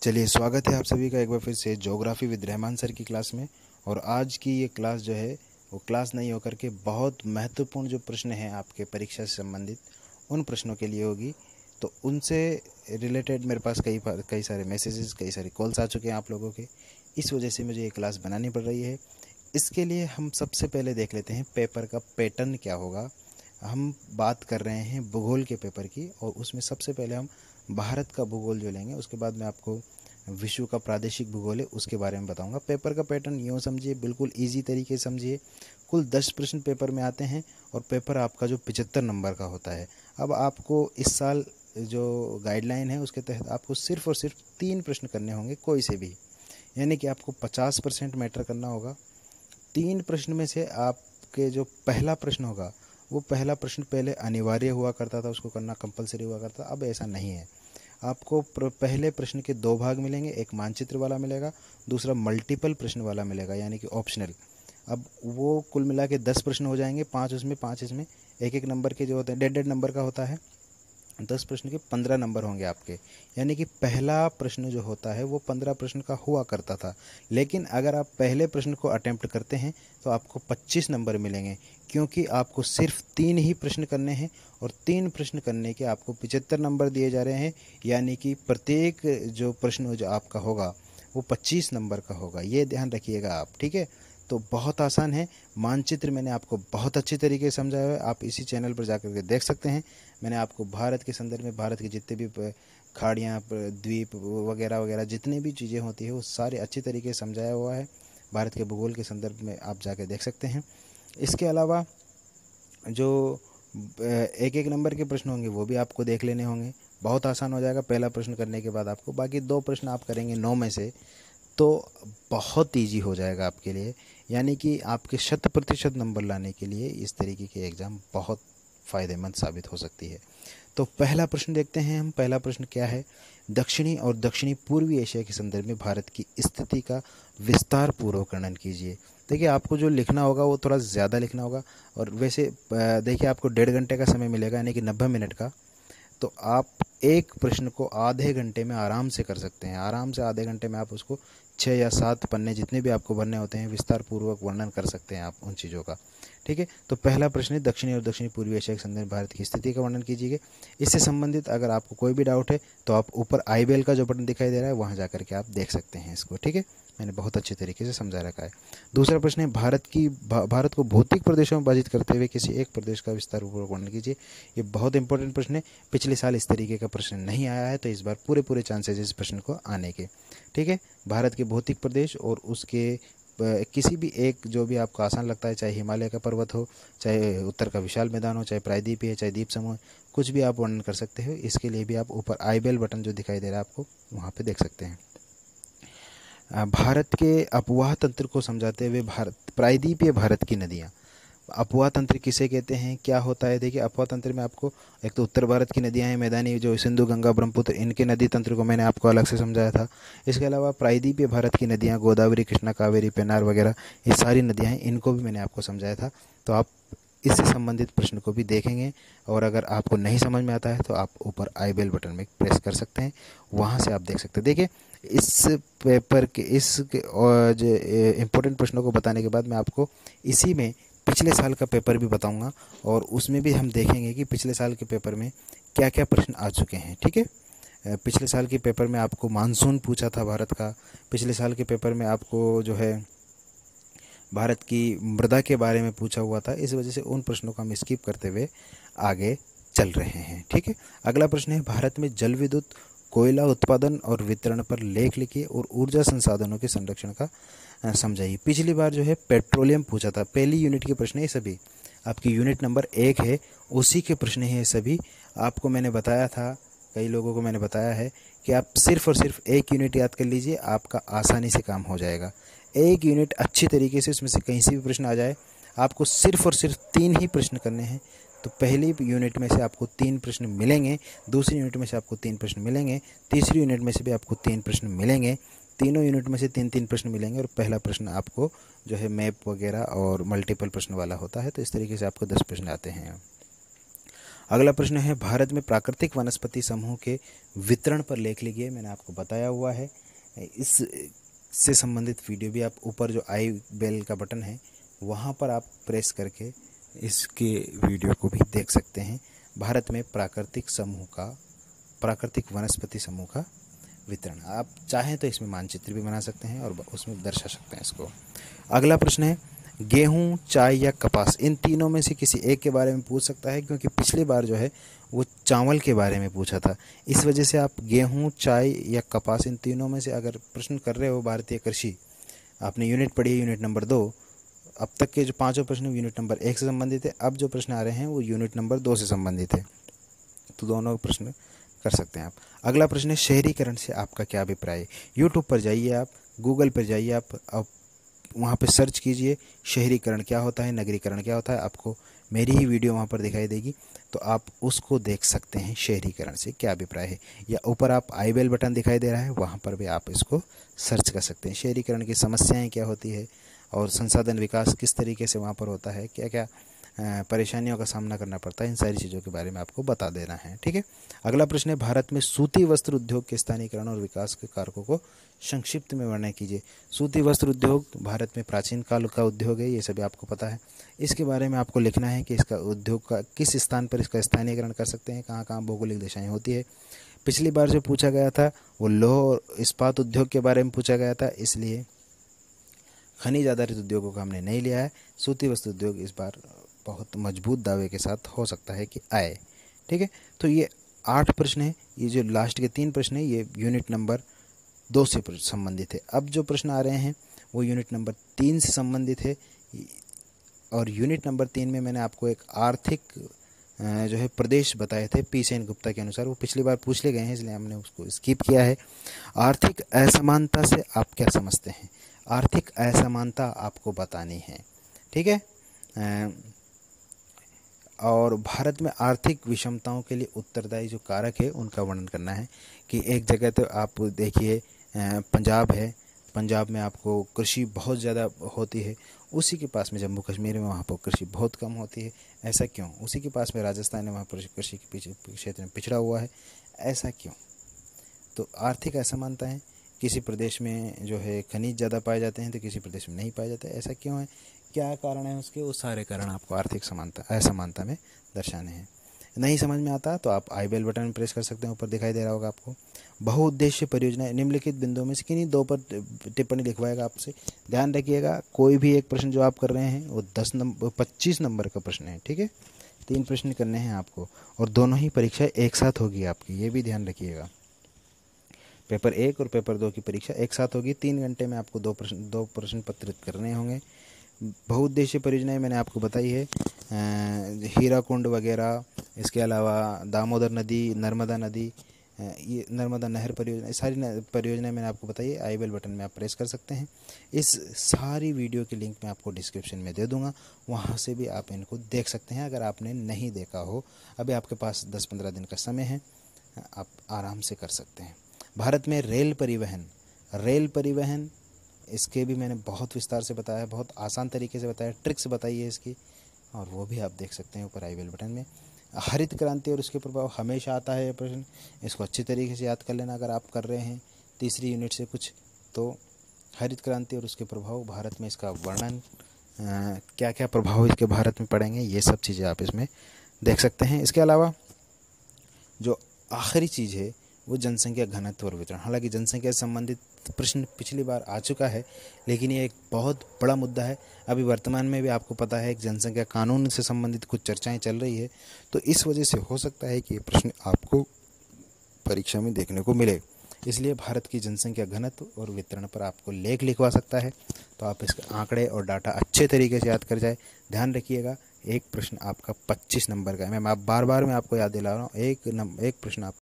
चलिए, स्वागत है आप सभी का एक बार फिर से ज्योग्राफी विद रहमान सर की क्लास में। और आज की ये क्लास जो है वो क्लास नहीं होकर के बहुत महत्वपूर्ण जो प्रश्न हैं आपके परीक्षा से संबंधित उन प्रश्नों के लिए होगी। तो उनसे रिलेटेड मेरे पास कई सारे मैसेजेस, कई सारे कॉल्स आ चुके हैं आप लोगों के। इस वजह से मुझे ये क्लास बनानी पड़ रही है। इसके लिए हम सबसे पहले देख लेते हैं पेपर का पैटर्न क्या होगा। हम बात कर रहे हैं भूगोल के पेपर की, और उसमें सबसे पहले हम भारत का भूगोल जो लेंगे, उसके बाद मैं आपको विश्व का प्रादेशिक भूगोल है उसके बारे में बताऊंगा। पेपर का पैटर्न यूँ समझिए, बिल्कुल इजी तरीके से समझिए। कुल 10 प्रश्न पेपर में आते हैं और पेपर आपका जो 75 नंबर का होता है। अब आपको इस साल जो गाइडलाइन है उसके तहत आपको सिर्फ और सिर्फ 3 प्रश्न करने होंगे, कोई से भी, यानी कि आपको 50% मैटर करना होगा। 3 प्रश्न में से आपके जो पहला प्रश्न होगा, वो पहला प्रश्न पहले अनिवार्य हुआ करता था, उसको करना कंपलसरी हुआ करता, अब ऐसा नहीं है। आपको पहले प्रश्न के 2 भाग मिलेंगे, एक मानचित्र वाला मिलेगा, दूसरा मल्टीपल प्रश्न वाला मिलेगा, यानी कि ऑप्शनल। अब वो कुल मिला के 10 प्रश्न हो जाएंगे, 5 उसमें 5 इसमें, एक एक नंबर के जो होते हैं 1.5 नंबर का होता है। 10 प्रश्न के 15 नंबर होंगे आपके, यानी कि पहला प्रश्न जो होता है वो 15 प्रश्न का हुआ करता था। लेकिन अगर आप पहले प्रश्न को अटेम्प्ट करते हैं तो आपको 25 नंबर मिलेंगे, क्योंकि आपको सिर्फ 3 ही प्रश्न करने हैं, और 3 प्रश्न करने के आपको 75 नंबर दिए जा रहे हैं, यानी कि प्रत्येक जो प्रश्न जो आपका होगा वो 25 नंबर का होगा। ये ध्यान रखिएगा आप, ठीक है। तो बहुत आसान है। मानचित्र मैंने आपको बहुत अच्छी तरीके से समझाया है, आप इसी चैनल पर जाकर के देख सकते हैं। मैंने आपको भारत के संदर्भ में भारत के जितने भी खाड़ियाँ, द्वीप वगैरह वगैरह जितनी भी चीज़ें होती है वो सारे अच्छी तरीके से समझाया हुआ है। भारत के भूगोल के संदर्भ में आप जाके देख सकते हैं। इसके अलावा जो एक एक नंबर के प्रश्न होंगे वो भी आपको देख लेने होंगे। बहुत आसान हो जाएगा पहला प्रश्न करने के बाद आपको। बाकी 2 प्रश्न आप करेंगे 9 में से, तो बहुत ईजी हो जाएगा आपके लिए, यानी कि आपके 100% नंबर लाने के लिए इस तरीके के एग्ज़ाम बहुत फ़ायदेमंद साबित हो सकती है। तो पहला प्रश्न देखते हैं हम। पहला प्रश्न क्या है? दक्षिणी और दक्षिणी पूर्वी एशिया के संदर्भ में भारत की स्थिति का विस्तार पूर्वक वर्णन कीजिए। देखिए, आपको जो लिखना होगा वो थोड़ा ज़्यादा लिखना होगा, और वैसे देखिए आपको 1.5 घंटे का समय मिलेगा, यानी कि 90 मिनट का। तो आप एक प्रश्न को आधे घंटे में आराम से कर सकते हैं। आराम से आधे घंटे में आप उसको 6 या 7 पन्ने जितने भी आपको भरने होते हैं विस्तार पूर्वक वर्णन कर सकते हैं आप उन चीज़ों का, ठीक है। तो पहला प्रश्न है, दक्षिणी और दक्षिणी पूर्वी एशिया के संदर्भ में भारत की स्थिति का वर्णन कीजिए। इससे संबंधित अगर आपको कोई भी डाउट है तो आप ऊपर आई बेल का जो बटन दिखाई दे रहा है वहाँ जाकर के आप देख सकते हैं इसको, ठीक है। मैंने बहुत अच्छे तरीके से समझा रखा है। दूसरा प्रश्न है, भारत को भौतिक प्रदेशों में विभाजित करते हुए किसी एक प्रदेश का विस्तार पूर्वक वर्णन कीजिए। ये बहुत इंपॉर्टेंट प्रश्न है। पिछले साल इस तरीके का प्रश्न नहीं आया है, तो इस बार पूरे चांसेस इस प्रश्न को आने के, ठीक है। भारत के भौतिक प्रदेश और उसके किसी भी एक जो भी आपको आसान लगता है, चाहे हिमालय का पर्वत हो, चाहे उत्तर का विशाल मैदान हो, चाहे प्रायद्वीप है, चाहे द्वीप समूह, कुछ भी आप वर्णन कर सकते हो। इसके लिए भी आप ऊपर आई बेल बटन जो दिखाई दे रहा है आपको वहाँ पे देख सकते हैं। भारत के अपवाह तंत्र को समझाते हुए प्रायद्वीपीय भारत की नदियाँ। अपवाह तंत्र किसे कहते हैं, क्या होता है? देखिए, अपवाह तंत्र में आपको एक तो उत्तर भारत की नदियां हैं मैदानी, जो सिंधु, गंगा, ब्रह्मपुत्र, इनके नदी तंत्र को मैंने आपको अलग से समझाया था। इसके अलावा प्रायद्वीपीय भारत की नदियां गोदावरी, कृष्णा, कावेरी, पेन्नार वगैरह, ये सारी नदियां हैं, इनको भी मैंने आपको समझाया था। तो आप इससे संबंधित प्रश्न को भी देखेंगे, और अगर आपको नहीं समझ में आता है तो आप ऊपर आई बेल बटन में प्रेस कर सकते हैं, वहाँ से आप देख सकते हैं। देखिए, इस पेपर के जो इम्पोर्टेंट प्रश्नों को बताने के बाद मैं आपको इसी में पिछले साल का पेपर भी बताऊंगा, और उसमें भी हम देखेंगे कि पिछले साल के पेपर में क्या क्या प्रश्न आ चुके हैं, ठीक है। पिछले साल के पेपर में आपको मानसून पूछा था भारत का। पिछले साल के पेपर में आपको जो है भारत की मृदा के बारे में पूछा हुआ था। इस वजह से उन प्रश्नों को हम स्किप करते हुए आगे चल रहे हैं, ठीक है। अगला प्रश्न है, भारत में जल विद्युत, कोयला उत्पादन और वितरण पर लेख लिखिए और ऊर्जा संसाधनों के संरक्षण का समझाइए। पिछली बार जो है पेट्रोलियम पूछा था, पहली यूनिट के प्रश्न है सभी, आपकी यूनिट नंबर 1 है उसी के प्रश्न है सभी। आपको मैंने बताया था, कई लोगों को मैंने बताया है कि आप सिर्फ और सिर्फ 1 यूनिट याद कर लीजिए, आपका आसानी से काम हो जाएगा। 1 यूनिट अच्छी तरीके से, उसमें से कहीं से भी प्रश्न आ जाए, आपको सिर्फ और सिर्फ 3 ही प्रश्न करने हैं। तो पहली यूनिट में से आपको 3 प्रश्न मिलेंगे, दूसरी यूनिट में से आपको 3 प्रश्न मिलेंगे, तीसरी यूनिट में से भी आपको 3 प्रश्न मिलेंगे, तीनों यूनिट में से 3-3 प्रश्न मिलेंगे, और पहला प्रश्न आपको जो है मैप वगैरह और मल्टीपल प्रश्न वाला होता है। तो इस तरीके से आपको 10 प्रश्न आते हैं। अगला प्रश्न है, भारत में प्राकृतिक वनस्पति समूह के वितरण पर लेख लिखिए। मैंने आपको बताया हुआ है, इससे संबंधित वीडियो भी आप ऊपर जो आई बेल का बटन है वहाँ पर आप प्रेस करके इसके वीडियो को भी देख सकते हैं। भारत में प्राकृतिक वनस्पति समूह का वितरण, आप चाहें तो इसमें मानचित्र भी बना सकते हैं और उसमें दर्शा सकते हैं इसको। अगला प्रश्न है, गेहूं, चाय या कपास, इन तीनों में से किसी एक के बारे में पूछ सकता है, क्योंकि पिछली बार जो है वो चावल के बारे में पूछा था। इस वजह से आप गेहूं, चाय या कपास, इन तीनों में से अगर प्रश्न कर रहे हो भारतीय कृषि, आपने यूनिट पढ़ी है यूनिट नंबर 2, अब तक के जो 5 प्रश्न यूनिट नंबर 1 से संबंधित है, अब जो प्रश्न आ रहे हैं वो यूनिट नंबर 2 से संबंधित है, तो दोनों प्रश्न कर सकते हैं आप। अगला प्रश्न है, शहरीकरण से आपका क्या अभिप्राय है। यूट्यूब पर जाइए, आप गूगल पर जाइए, आप वहाँ पे सर्च कीजिए शहरीकरण क्या होता है, नगरीकरण क्या होता है, आपको मेरी ही वीडियो वहाँ पर दिखाई देगी, तो आप उसको देख सकते हैं शहरीकरण से क्या अभिप्राय है। या ऊपर आप आई बेल बटन दिखाई दे रहा है, वहाँ पर भी आप इसको सर्च कर सकते हैं। शहरीकरण की समस्याएं क्या होती है और संसाधन विकास किस तरीके से वहाँ पर होता है, क्या क्या परेशानियों का सामना करना पड़ता है, इन सारी चीज़ों के बारे में आपको बता देना है। ठीक है। अगला प्रश्न है, भारत में सूती वस्त्र उद्योग के स्थानीयकरण और विकास के कारकों को संक्षिप्त में वर्णन कीजिए। सूती वस्त्र उद्योग भारत में प्राचीन काल का उद्योग है, ये सभी आपको पता है। इसके बारे में आपको लिखना है कि इसका उद्योग का किस स्थान पर इसका स्थानीयकरण कर सकते हैं, कहाँ कहाँ भौगोलिक दिशाएँ होती है। पिछली बार जो पूछा गया था वो लौह और इस्पात उद्योग के बारे में पूछा गया था, इसलिए खनिज आधारित उद्योगों का हमने नहीं लिया है। सूती वस्त्र उद्योग इस बार बहुत मजबूत दावे के साथ हो सकता है कि आए। ठीक है, तो ये 8 प्रश्न है। ये जो लास्ट के 3 प्रश्न है ये यूनिट नंबर 2 से संबंधित है। अब जो प्रश्न आ रहे हैं वो यूनिट नंबर 3 से संबंधित है, और यूनिट नंबर 3 में मैंने आपको एक आर्थिक जो है प्रदेश बताए थे पी सेन गुप्ता के अनुसार, वो पिछली बार पूछ ले गए हैं, इसलिए हमने उसको स्किप किया है। आर्थिक असमानता से आप क्या समझते हैं, आर्थिक असमानता आपको बतानी है। ठीक है, और भारत में आर्थिक विषमताओं के लिए उत्तरदायी जो कारक है उनका वर्णन करना है। कि एक जगह तो आप देखिए पंजाब है, पंजाब में आपको कृषि बहुत ज़्यादा होती है, उसी के पास में जम्मू कश्मीर में वहाँ पर कृषि बहुत कम होती है। ऐसा क्यों? उसी के पास में राजस्थान है, वहाँ पर कृषि के क्षेत्र में पिछड़ा हुआ है, ऐसा क्यों? तो आर्थिक असमानता है, किसी प्रदेश में जो है खनिज ज़्यादा पाए जाते हैं तो किसी प्रदेश में नहीं पाए जाते, ऐसा क्यों है, क्या कारण है उसके, वो सारे कारण आपको आर्थिक असमानता में दर्शाने हैं। नहीं समझ में आता तो आप आई बेल बटन प्रेस कर सकते हैं, ऊपर दिखाई दे रहा होगा आपको। बहुउद्देश्य परियोजना, निम्नलिखित बिंदुओं में से किन्हीं 2 पर टिप्पणी लिखवाएगा आपसे। ध्यान रखिएगा, कोई भी एक प्रश्न जो आप कर रहे हैं वो 25 नंबर का प्रश्न है। ठीक है, 3 प्रश्न करने हैं आपको, और दोनों ही परीक्षा एक साथ होगी आपकी, ये भी ध्यान रखिएगा। पेपर 1 और पेपर 2 की परीक्षा एक साथ होगी। 3 घंटे में आपको 2 प्रश्न पत्रित करने होंगे। बहुउद्देशीय परियोजनाएं मैंने आपको बताई है, हीराकुंड वगैरह, इसके अलावा दामोदर नदी, नर्मदा नदी, ये नर्मदा नहर परियोजना, सारी परियोजनाएं मैंने आपको बताई है। आई बेल बटन में आप प्रेस कर सकते हैं। इस सारी वीडियो की लिंक मैं आपको डिस्क्रिप्शन में दे दूंगा, वहाँ से भी आप इनको देख सकते हैं अगर आपने नहीं देखा हो। अभी आपके पास 10-15 दिन का समय है, आप आराम से कर सकते हैं। भारत में रेल परिवहन इसके भी मैंने बहुत विस्तार से बताया, बहुत आसान तरीके से बताया, ट्रिक्स बताई है इसकी, और वो भी आप देख सकते हैं ऊपर आई बेल बटन में। हरित क्रांति और उसके प्रभाव हमेशा आता है ये प्रश्न, इसको अच्छी तरीके से याद कर लेना अगर आप कर रहे हैं तीसरी यूनिट से कुछ। तो हरित क्रांति और उसके प्रभाव, भारत में इसका वर्णन, क्या क्या प्रभाव इसके भारत में पड़ेंगे, ये सब चीज़ें आप इसमें देख सकते हैं। इसके अलावा जो आखिरी चीज़ है वो जनसंख्या घनत्व और वितरण। हालांकि जनसंख्या से संबंधित प्रश्न पिछली बार आ चुका है, लेकिन ये एक बहुत बड़ा मुद्दा है। अभी वर्तमान में भी आपको पता है कि जनसंख्या कानून से संबंधित कुछ चर्चाएं चल रही है, तो इस वजह से हो सकता है कि ये प्रश्न आपको परीक्षा में देखने को मिले। इसलिए भारत की जनसंख्या घनत्व और वितरण पर आपको लेख लिखवा सकता है, तो आप इसके आंकड़े और डाटा अच्छे तरीके से याद कर जाए। ध्यान रखिएगा, एक प्रश्न आपका 25 नंबर का है। मैं बार बार आपको याद दिला रहा हूँ, एक प्रश्न आपका